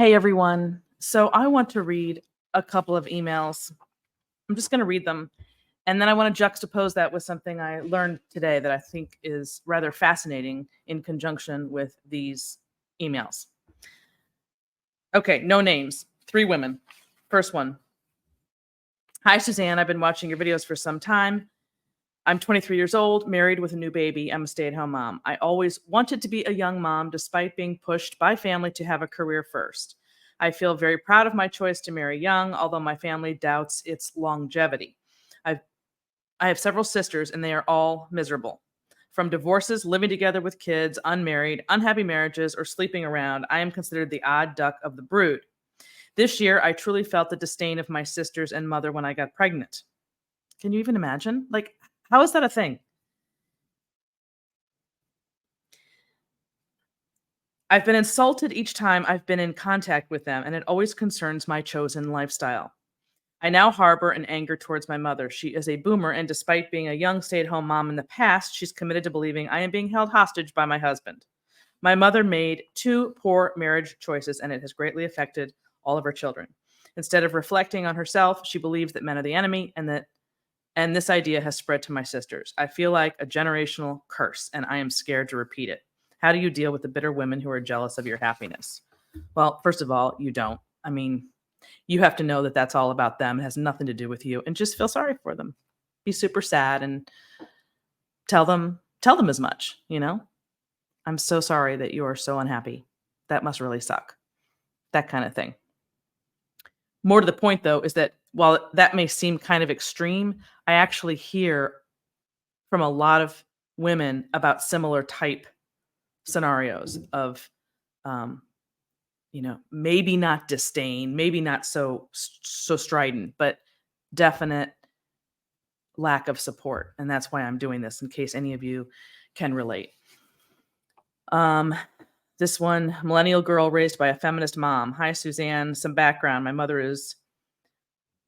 Hey everyone. So I want to read a couple of emails. I'm just going to read them. And then I want to juxtapose that with something I learned today that I think is rather fascinating in conjunction with these emails. Okay, no names. 3 women. First one. Hi, Suzanne. I've been watching your videos for some time. I'm 23 years old, married with a new baby. I'm a stay at home mom. I always wanted to be a young mom despite being pushed by family to have a career first. I feel very proud of my choice to marry young, although my family doubts its longevity. I've, I have several sisters, and they are all miserable. From divorces, living together with kids, unmarried, unhappy marriages, or sleeping around, I am considered the odd duck of the brood. This year, I truly felt the disdain of my sisters and mother when I got pregnant. Can you even imagine? Like, how is that a thing? I've been insulted each time I've been in contact with them, and it always concerns my chosen lifestyle. I now harbor an anger towards my mother. She is a boomer, and despite being a young stay at home mom in the past, she's committed to believing I am being held hostage by my husband. My mother made 2 poor marriage choices, and it has greatly affected all of her children. Instead of reflecting on herself, she believes that men are the enemy, and this idea has spread to my sisters. I feel like a generational curse, and I am scared to repeat it. How do you deal with the bitter women who are jealous of your happiness? Well, first of all, you don't. I mean, you have to know that that's all about them. It has nothing to do with you, and just feel sorry for them. Be super sad and tell them as much, you know? I'm so sorry that you are so unhappy. That must really suck. That kind of thing. More to the point though is that while that may seem kind of extreme, I actually hear from a lot of women about similar type scenarios of um, maybe not disdain, maybe not so strident, but definite lack of support. And that's why I'm doing this in case any of you can relate. Um, this one, millennial girl raised by a feminist mom. Hi, Suzanne. Some background. My mother is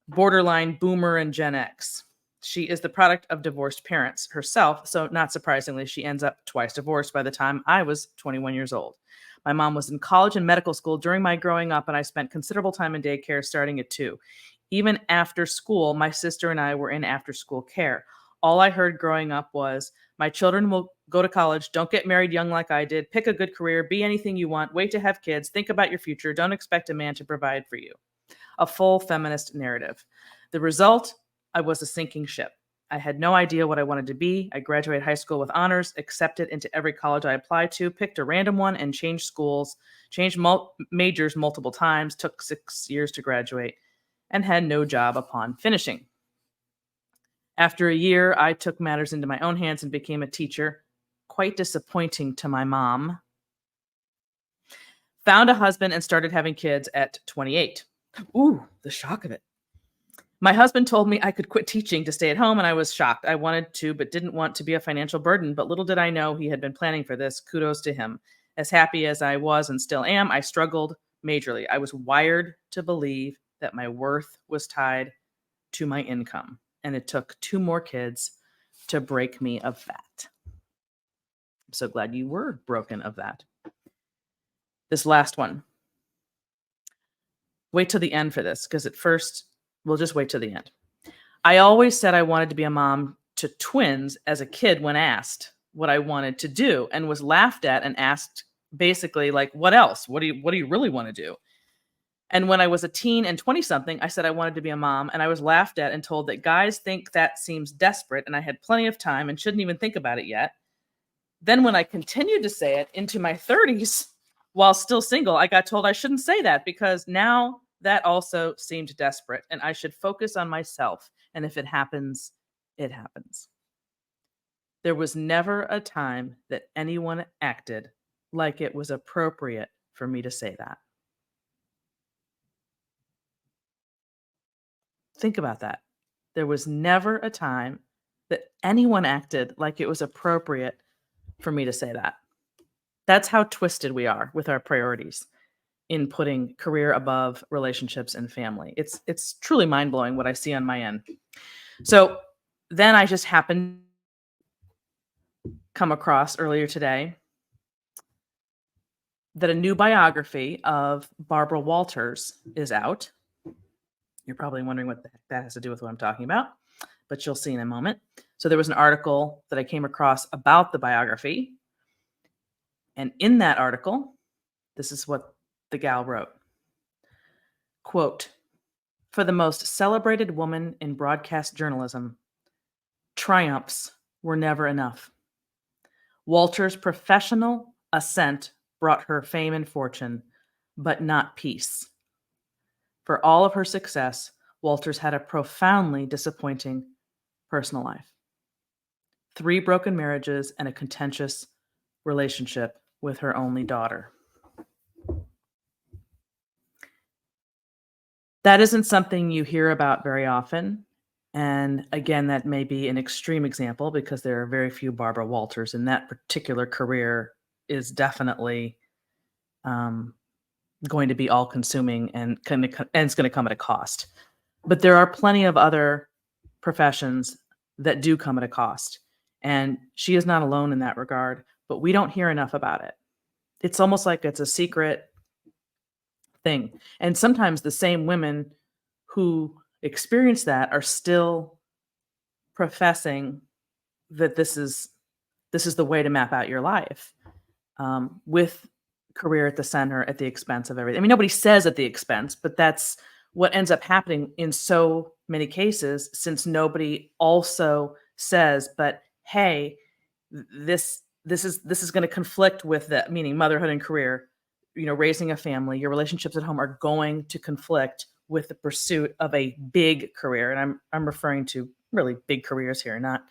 borderline boomer and Gen X. She is the product of divorced parents herself, so not surprisingly, she ends up twice divorced by the time I was 21 years old. My mom was in college and medical school during my growing up, and I spent considerable time in daycare starting at 2. Even after school, my sister and I were in after school care. All I heard growing up was, my children will go to college, don't get married young like I did, pick a good career, be anything you want, wait to have kids, think about your future, don't expect a man to provide for you. A full feminist narrative. The result, I was a sinking ship. I had no idea what I wanted to be. I graduated high school with honors, accepted into every college I applied to, picked a random one, and changed schools, changed majors multiple times, took 6 years to graduate, and had no job upon finishing. After a year, I took matters into my own hands and became a teacher. Quite disappointing to my mom. Found a husband and started having kids at 28. Ooh, the shock of it. My husband told me I could quit teaching to stay at home, and I was shocked. I wanted to, but didn't want to be a financial burden. But little did I know he had been planning for this. Kudos to him. As happy as I was and still am, I struggled majorly. I was wired to believe that my worth was tied to my income, and it took 2 more kids to break me of that. I'm so glad you were broken of that. This last one. Wait till the end for this, because at first, we'll just wait till the end. I always said I wanted to be a mom to twins as a kid when asked what I wanted to do, and was laughed at and asked basically like, what else? What do you really want to do? And when I was a teen and 20 something, I said I wanted to be a mom, and I was laughed at and told that guys think that seems desperate and I had plenty of time and shouldn't even think about it yet. Then when I continued to say it into my 30s while still single, I got told I shouldn't say that because now that also seemed desperate and I should focus on myself. And if it happens, it happens. There was never a time that anyone acted like it was appropriate for me to say that. Think about that. There was never a time that anyone acted like it was appropriate for me to say that. That's how twisted we are with our priorities in putting career above relationships and family. It's truly mind-blowing what I see on my end. So then I just happened to come across earlier today that a new biography of Barbara Walters is out. You're probably wondering what the heck that has to do with what I'm talking about, but you'll see in a moment. So there was an article that I came across about the biography. And in that article, this is what the gal wrote. Quote, "For the most celebrated woman in broadcast journalism, triumphs were never enough. Walter's professional ascent brought her fame and fortune, but not peace. For all of her success, Walters had a profoundly disappointing personal life. 3 broken marriages and a contentious relationship with her only daughter." That isn't something you hear about very often. And again, that may be an extreme example because there are very few Barbara Walters, and that particular career is definitely um, going to be all consuming and, and it's going to come at a cost. But there are plenty of other professions that do come at a cost. And she is not alone in that regard, but we don't hear enough about it. It's almost like it's a secret thing. And sometimes the same women who experience that are still professing that this is the way to map out your life, with career at the center at the expense of everything. I mean, nobody says at the expense, but that's what ends up happening in so many cases, since nobody also says, but hey, this is going to conflict with the meaning motherhood and career, raising a family, your relationships at home are going to conflict with the pursuit of a big career. And I'm referring to really big careers here, not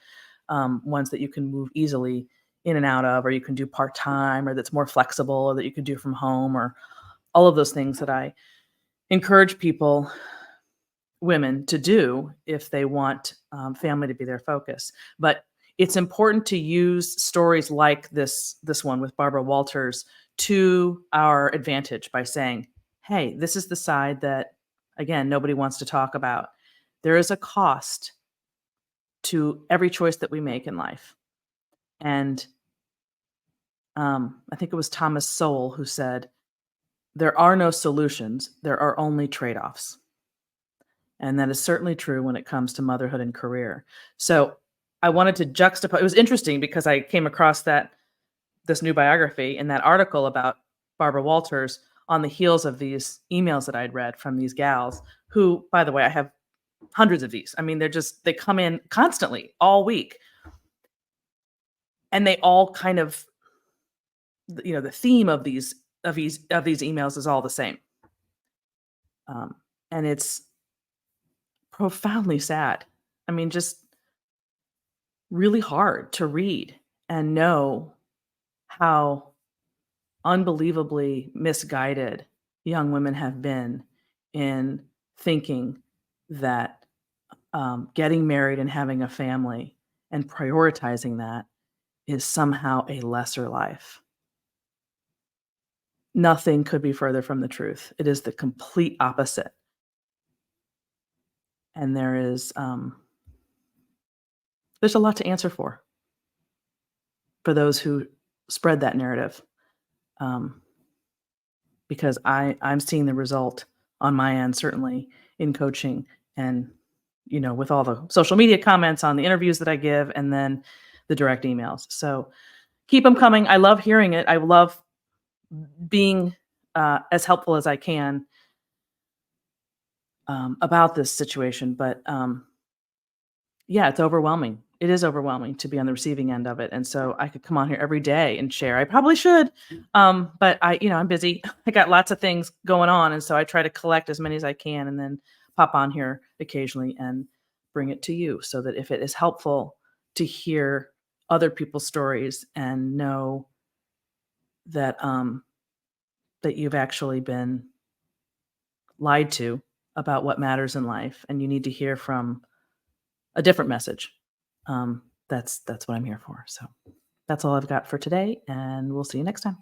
ones that you can move easily in and out of, or you can do part-time, or that's more flexible, or that you can do from home, or all of those things that I encourage people, women, to do if they want family to be their focus. But it's important to use stories like this one with Barbara Walters to our advantage by saying, hey, this is the side that, again, nobody wants to talk about. There is a cost to every choice that we make in life. And I think it was Thomas Sowell who said, there are no solutions, there are only trade-offs. And that is certainly true when it comes to motherhood and career. So I wanted to juxtapose. It was interesting because I came across this new biography and that article about Barbara Walters on the heels of these emails that I'd read from these gals who, by the way, I have hundreds of these. I mean, they come in constantly all week. And they all kind of, the theme of these emails is all the same. And it's profoundly sad. I mean, just really hard to read and know how unbelievably misguided young women have been in thinking that getting married and having a family and prioritizing that is somehow a lesser life. Nothing could be further from the truth. It is the complete opposite. And there's a lot to answer for those who spread that narrative. Because I'm seeing the result on my end, certainly in coaching and, with all the social media comments on the interviews that I give and then the direct emails. So keep them coming. I love hearing it. I love being as helpful as I can about this situation. But yeah, it's overwhelming. It is overwhelming to be on the receiving end of it. And so I could come on here every day and share. I probably should. But I'm busy. I got lots of things going on. And so I try to collect as many as I can and then pop on here occasionally and bring it to you so that if it is helpful to hear other people's stories and know that that you've actually been lied to about what matters in life and you need to hear from a different message. That's what I'm here for. So that's all I've got for today, and we'll see you next time.